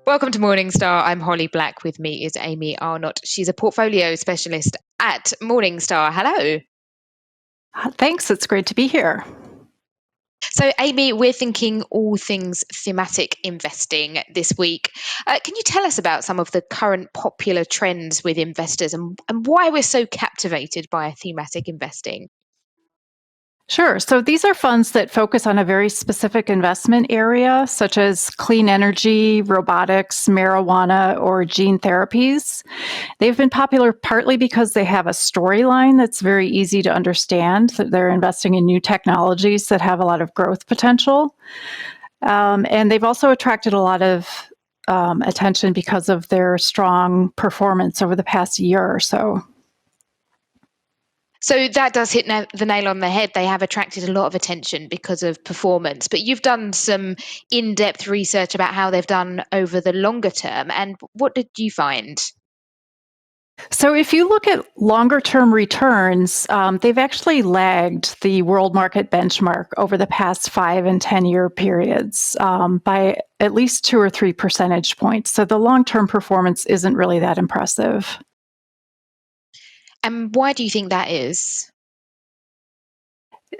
Welcome to Morningstar. I'm Holly Black. With me is Amy Arnott. She's a portfolio specialist at Morningstar. Hello. Thanks. It's great to be here. So, Amy, we're thinking all things thematic investing this week. Can you tell us about some of the current popular trends with investors and why we're so captivated by thematic investing? Sure. So these are funds that focus on a very specific investment area, such as clean energy, robotics, marijuana, or gene therapies. They've been popular partly because they have a storyline that's very easy to understand, that they're investing in new technologies that have a lot of growth potential. And they've also attracted a lot of attention because of their strong performance over the past year or so. So that does hit the nail on the head. They have attracted a lot of attention because of performance. But you've done some in-depth research about how they've done over the longer term. And what did you find? So, if you look at longer term returns, they've actually lagged the world market benchmark over the past 5 and 10 year periods by at least 2 or 3 percentage points. So, the long term performance isn't really that impressive. And why do you think that is?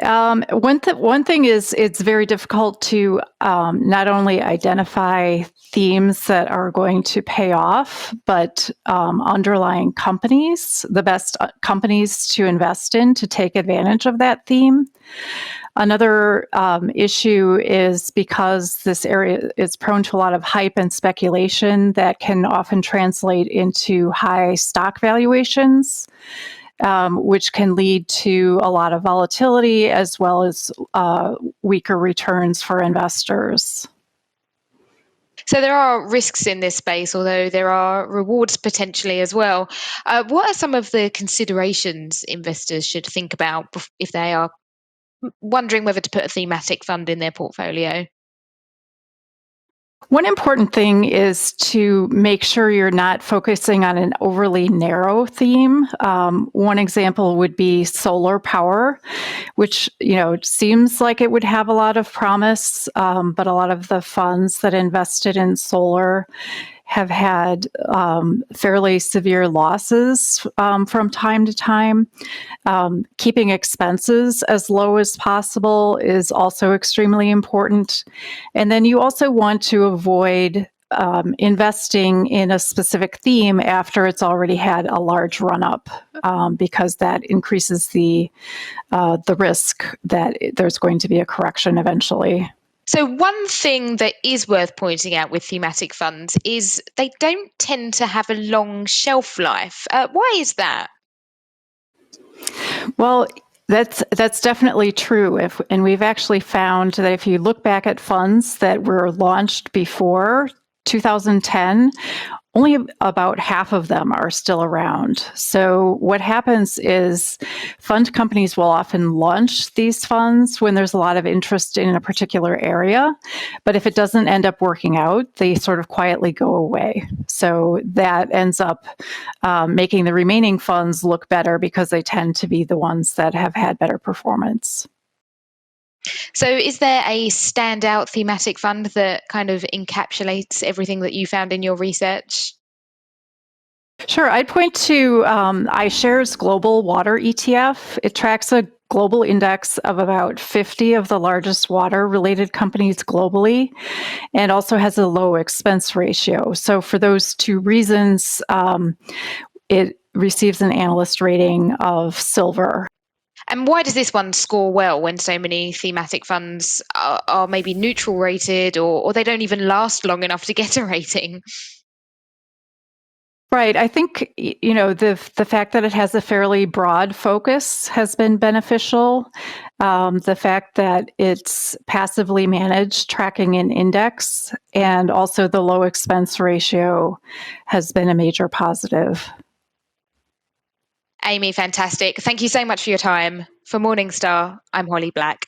One thing is it's very difficult to not only identify themes that are going to pay off, but underlying companies, the best companies to invest in to take advantage of that theme. Another issue is because this area is prone to a lot of hype and speculation that can often translate into high stock valuations, which can lead to a lot of volatility as well as weaker returns for investors. So there are risks in this space, although there are rewards potentially as well. What are some of the considerations investors should think about if they are wondering whether to put a thematic fund in their portfolio? One important thing is to make sure you're not focusing on an overly narrow theme. One example would be solar power, which seems like it would have a lot of promise, but a lot of the funds that invested in solar have had fairly severe losses from time to time. Keeping expenses as low as possible is also extremely important. And then you also want to avoid investing in a specific theme after it's already had a large run up, because that increases the risk that there's going to be a correction eventually. So one thing that is worth pointing out with thematic funds is they don't tend to have a long shelf life. Why is that? Well, that's definitely true. And we've actually found that if you look back at funds that were launched before 2010, only about half of them are still around. So what happens is fund companies will often launch these funds when there's a lot of interest in a particular area. But if it doesn't end up working out, they sort of quietly go away. So that ends up making the remaining funds look better because they tend to be the ones that have had better performance. So is there a standout thematic fund that kind of encapsulates everything that you found in your research? Sure. I'd point to iShares Global Water ETF. It tracks a global index of about 50 of the largest water-related companies globally, and also has a low expense ratio. So for those two reasons, it receives an analyst rating of silver. And why does this one score well when so many thematic funds are maybe neutral rated or they don't even last long enough to get a rating? Right. I think the fact that it has a fairly broad focus has been beneficial. The fact that it's passively managed, tracking an index, and also the low expense ratio has been a major positive. Amy, fantastic. Thank you so much for your time. For Morningstar, I'm Holly Black.